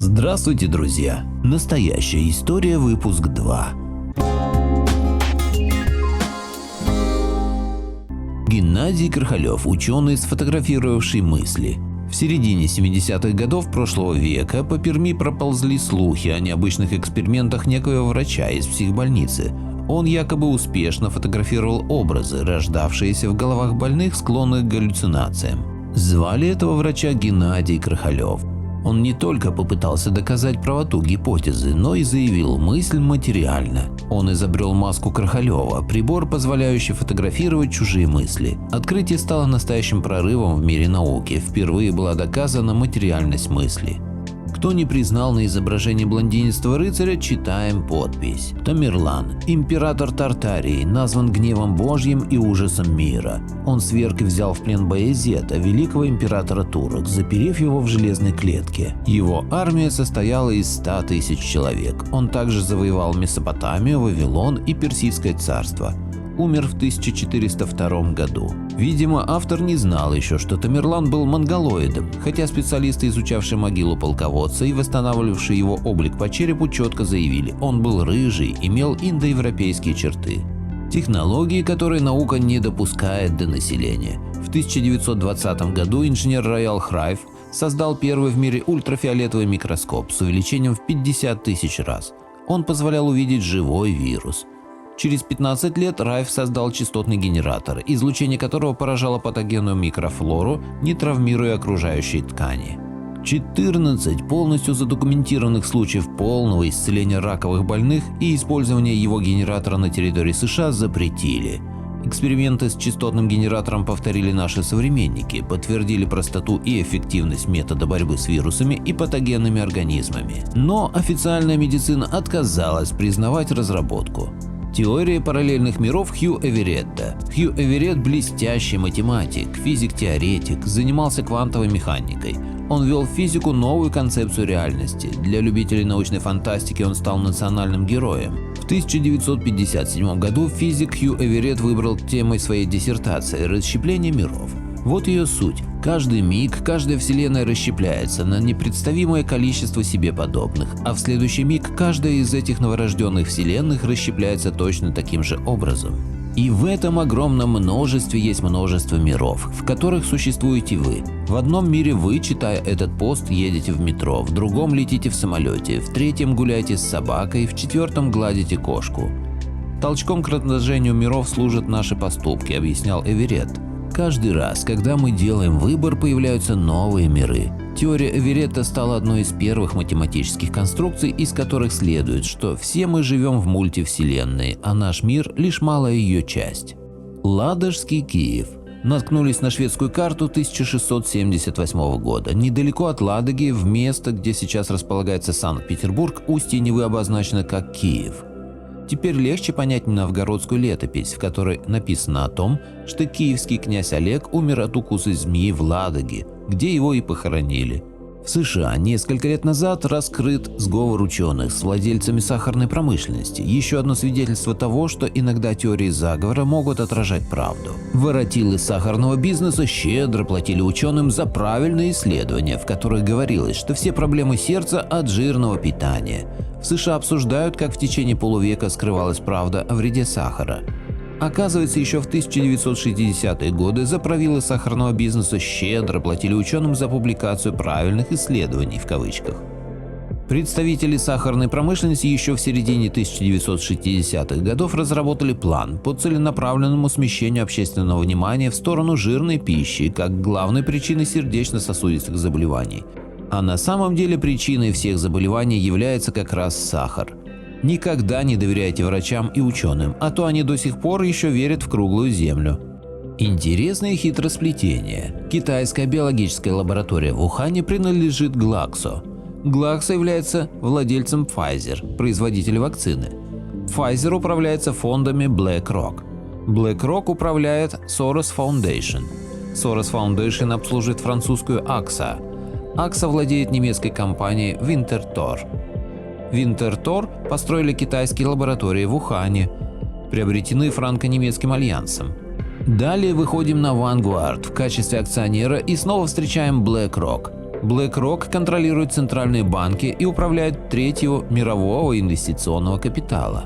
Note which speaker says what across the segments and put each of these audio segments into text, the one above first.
Speaker 1: Здравствуйте, друзья! Настоящая история, выпуск 2. Геннадий Крахалев, ученый, сфотографировавший мысли. В середине 70-х годов прошлого века по Перми проползли слухи о необычных экспериментах некоего врача из психбольницы. Он якобы успешно фотографировал образы, рождавшиеся в головах больных, склонных к галлюцинациям. Звали этого врача Геннадий Крахалев. Он не только попытался доказать правоту гипотезы, но и заявил: мысль материальна. Он изобрел маску Крахалева, прибор, позволяющий фотографировать чужие мысли. Открытие стало настоящим прорывом в мире науки. Впервые была доказана материальность мысли. Кто не признал на изображении блондинистого рыцаря, читаем подпись. Тамерлан, император Тартарии, назван гневом Божьим и ужасом мира. Он сверг и взял в плен Баязета, великого императора турок, заперев его в железной клетке. Его армия состояла из 100 тысяч человек. Он также завоевал Месопотамию, Вавилон и Персидское царство. Умер в 1402 году. Видимо, автор не знал еще, что Тамерлан был монголоидом, хотя специалисты, изучавшие могилу полководца и восстанавливавшие его облик по черепу, четко заявили: он был рыжий, имел индоевропейские черты. Технологии, которые наука не допускает до населения. В 1920 году инженер Роял Храйф создал первый в мире ультрафиолетовый микроскоп с увеличением в 50 тысяч раз. Он позволял увидеть живой вирус. Через 15 лет Райф создал частотный генератор, излучение которого поражало патогенную микрофлору, не травмируя окружающие ткани. 14 полностью задокументированных случаев полного исцеления раковых больных и использования его генератора на территории США запретили. Эксперименты с частотным генератором повторили наши современники, подтвердили простоту и эффективность метода борьбы с вирусами и патогенными организмами. Но официальная медицина отказалась признавать разработку. Теория параллельных миров Хью Эверетта. Хью Эверетт – блестящий математик, физик-теоретик, занимался квантовой механикой. Он ввел в физику новую концепцию реальности. Для любителей научной фантастики он стал национальным героем. В 1957 году физик Хью Эверетт выбрал темой своей диссертации «Расщепление миров». Вот ее суть. Каждый миг, каждая вселенная расщепляется на непредставимое количество себе подобных, а в следующий миг каждая из этих новорожденных вселенных расщепляется точно таким же образом. И в этом огромном множестве есть множество миров, в которых существуете вы. В одном мире вы, читая этот пост, едете в метро, в другом летите в самолете, в третьем гуляете с собакой, в четвертом гладите кошку. Толчком к размножению миров служат наши поступки, объяснял Эверетт. Каждый раз, когда мы делаем выбор, появляются новые миры. Теория Эверетта стала одной из первых математических конструкций, из которых следует, что все мы живем в мультивселенной, а наш мир – лишь малая ее часть. Ладожский Киев. Наткнулись на шведскую карту 1678 года. Недалеко от Ладоги, в место, где сейчас располагается Санкт-Петербург, устье Невы обозначено как Киев. Теперь легче понять новгородскую летопись, в которой написано о том, что киевский князь Олег умер от укуса змеи в Ладоге, где его и похоронили. В США несколько лет назад раскрыт сговор ученых с владельцами сахарной промышленности. Еще одно свидетельство того, что иногда теории заговора могут отражать правду. Воротилы сахарного бизнеса щедро платили ученым за правильные исследования, в которых говорилось, что все проблемы сердца от жирного питания. В США обсуждают, как в течение полувека скрывалась правда о вреде сахара. Оказывается, еще в 1960-е годы заправилы сахарного бизнеса щедро платили ученым за публикацию правильных исследований в кавычках. Представители сахарной промышленности еще в середине 1960-х годов разработали план по целенаправленному смещению общественного внимания в сторону жирной пищи как главной причины сердечно-сосудистых заболеваний. А на самом деле причиной всех заболеваний является как раз сахар. Никогда не доверяйте врачам и ученым, а то они до сих пор еще верят в круглую землю. Интересное хитросплетение. Китайская биологическая лаборатория в Ухане принадлежит Glaxo. Glaxo является владельцем Pfizer, производителя вакцины. Pfizer управляется фондами BlackRock. BlackRock управляет Soros Foundation. Soros Foundation обслуживает французскую AXA. AXA владеет немецкой компанией Winterthur. Winterthur построили китайские лаборатории в Ухане, приобретены франко-немецким альянсом. Далее выходим на Vanguard в качестве акционера и снова встречаем BlackRock. BlackRock контролирует центральные банки и управляет третью мирового инвестиционного капитала.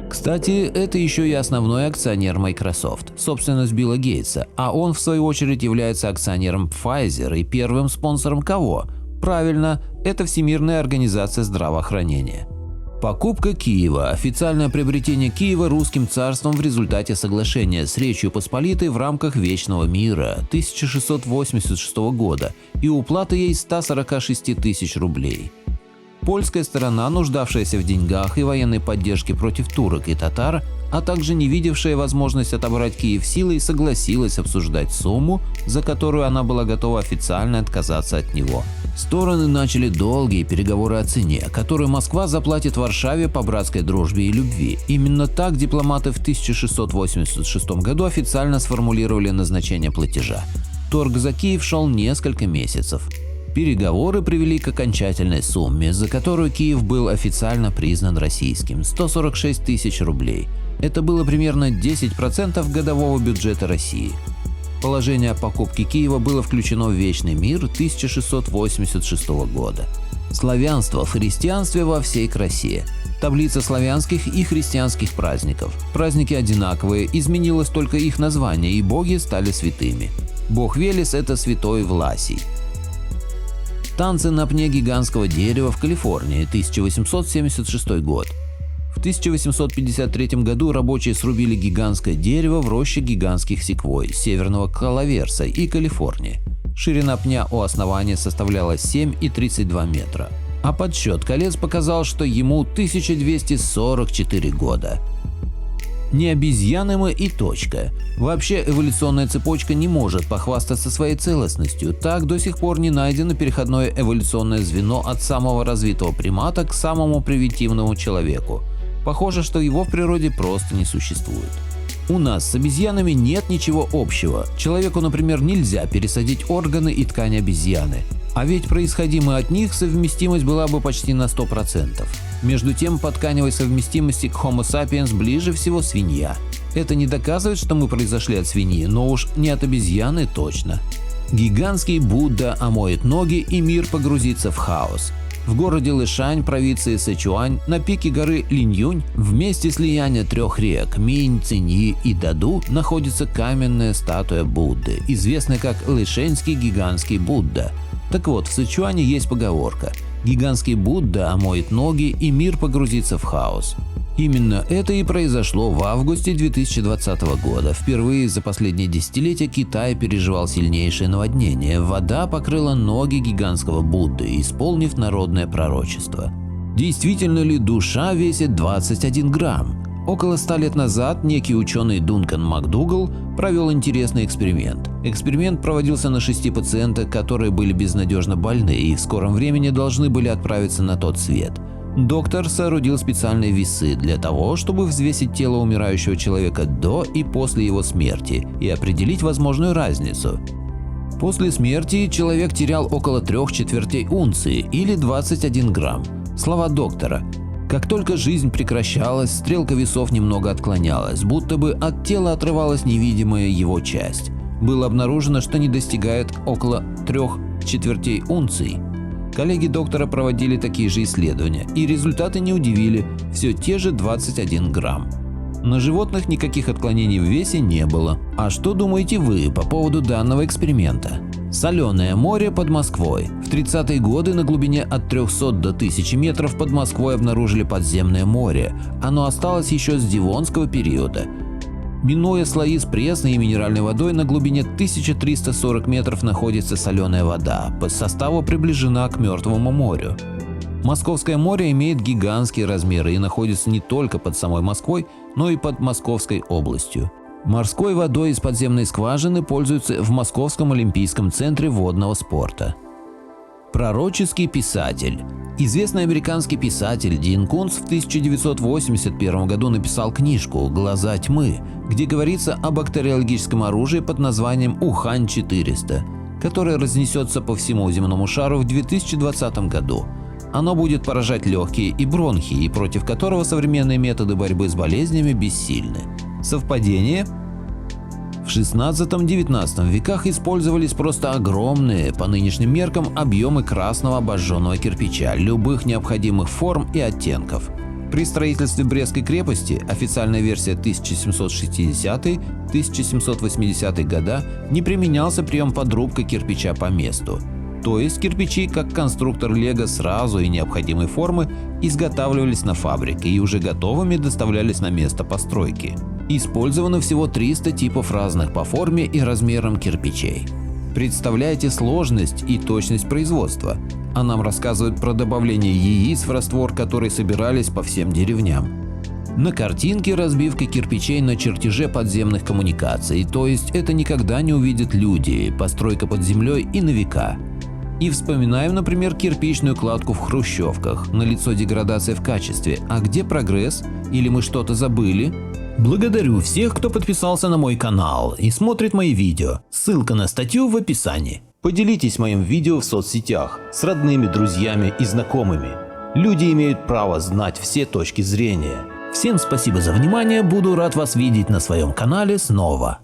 Speaker 1: Кстати, это еще и основной акционер Microsoft, собственность Билла Гейтса, а он в свою очередь является акционером Pfizer и первым спонсором кого? Правильно, это Всемирная организация здравоохранения. Покупка Киева – официальное приобретение Киева русским царством в результате соглашения с Речью Посполитой в рамках Вечного мира 1686 года и уплаты ей 146 тысяч рублей. Польская сторона, нуждавшаяся в деньгах и военной поддержке против турок и татар, а также не видевшая возможность отобрать Киев силой, согласилась обсуждать сумму, за которую она была готова официально отказаться от него. Стороны начали долгие переговоры о цене, которую Москва заплатит Варшаве по братской дружбе и любви. Именно так дипломаты в 1686 году официально сформулировали назначение платежа. Торг за Киев шел несколько месяцев. Переговоры привели к окончательной сумме, за которую Киев был официально признан российским – 146 тысяч рублей. Это было примерно 10% годового бюджета России. Положение о покупке Киева было включено в Вечный мир 1686 года. Славянство в христианстве во всей красе. Таблица славянских и христианских праздников. Праздники одинаковые, изменилось только их название, и боги стали святыми. Бог Велес – это святой Власий. Танцы на пне гигантского дерева в Калифорнии, 1876 год. В 1853 году рабочие срубили гигантское дерево в роще гигантских секвой Северного Калаверса и Калифорнии. Ширина пня у основания составляла 7,32 метра, а подсчет колец показал, что ему 1244 года. Не обезьяны мы и точка. Вообще эволюционная цепочка не может похвастаться своей целостностью, так до сих пор не найдено переходное эволюционное звено от самого развитого примата к самому примитивному человеку. Похоже, что его в природе просто не существует. У нас с обезьянами нет ничего общего. Человеку, например, нельзя пересадить органы и ткани обезьяны. А ведь происходим мы от них, совместимость была бы почти на 100%. Между тем, по тканевой совместимости к Homo sapiens ближе всего свинья. Это не доказывает, что мы произошли от свиньи, но уж не от обезьяны точно. Гигантский Будда омоет ноги, и мир погрузится в хаос. В городе Лышань, провинции Сычуань, на пике горы Линьюнь, в месте слияния трех рек Минь, Циньи и Даду находится каменная статуя Будды, известная как Лышенский гигантский Будда. Так вот, в Сычуане есть поговорка: «Гигантский Будда омоет ноги, и мир погрузится в хаос». Именно это и произошло в августе 2020 года. Впервые за последние десятилетия Китай переживал сильнейшее наводнение. Вода покрыла ноги гигантского Будды, исполнив народное пророчество. Действительно ли душа весит 21 грамм? Около 100 лет назад некий ученый Дункан МакДугал провел интересный эксперимент. Эксперимент проводился на 6 пациентах, которые были безнадежно больны и в скором времени должны были отправиться на тот свет. Доктор соорудил специальные весы для того, чтобы взвесить тело умирающего человека до и после его смерти и определить возможную разницу. После смерти человек терял около 3/4 унции или 21 грамм. Слова доктора: как только жизнь прекращалась, стрелка весов немного отклонялась, будто бы от тела отрывалась невидимая его часть. Было обнаружено, что не достигает около 3/4 унций. Коллеги доктора проводили такие же исследования, и результаты не удивили – все те же 21 грамм. На животных никаких отклонений в весе не было. А что думаете вы по поводу данного эксперимента? Соленое море под Москвой. В 30-е годы на глубине от 300 до 1000 метров под Москвой обнаружили подземное море. Оно осталось еще с Девонского периода. Минуя слои с пресной и минеральной водой, на глубине 1340 метров находится соленая вода, по составу приближена к Мертвому морю. Московское море имеет гигантские размеры и находится не только под самой Москвой, но и под Московской областью. Морской водой из подземной скважины пользуются в Московском олимпийском центре водного спорта. Пророческий писатель. Известный американский писатель Дин Кунц в 1981 году написал книжку «Глаза тьмы», где говорится о бактериологическом оружии под названием Ухань-400, которое разнесется по всему земному шару в 2020 году. Оно будет поражать легкие и бронхи, и против которого современные методы борьбы с болезнями бессильны. Совпадение? В 16-19 веках использовались просто огромные, по нынешним меркам, объемы красного обожженного кирпича любых необходимых форм и оттенков. При строительстве Брестской крепости, официальная версия 1760-1780 года, не применялся прием подрубка кирпича по месту. То есть кирпичи, как конструктор Лего, сразу и необходимой формы изготавливались на фабрике и уже готовыми доставлялись на место постройки. Использовано всего 300 типов разных по форме и размерам кирпичей. Представляете сложность и точность производства? А нам рассказывают про добавление яиц в раствор, которые собирались по всем деревням. На картинке разбивка кирпичей на чертеже подземных коммуникаций, то есть это никогда не увидят люди, постройка под землей и на века. И вспоминаем, например, кирпичную кладку в хрущевках, налицо деградация в качестве, а где прогресс? Или мы что-то забыли? Благодарю всех, кто подписался на мой канал и смотрит мои видео, ссылка на статью в описании. Поделитесь моим видео в соцсетях с родными, друзьями и знакомыми. Люди имеют право знать все точки зрения. Всем спасибо за внимание, буду рад вас видеть на своем канале снова.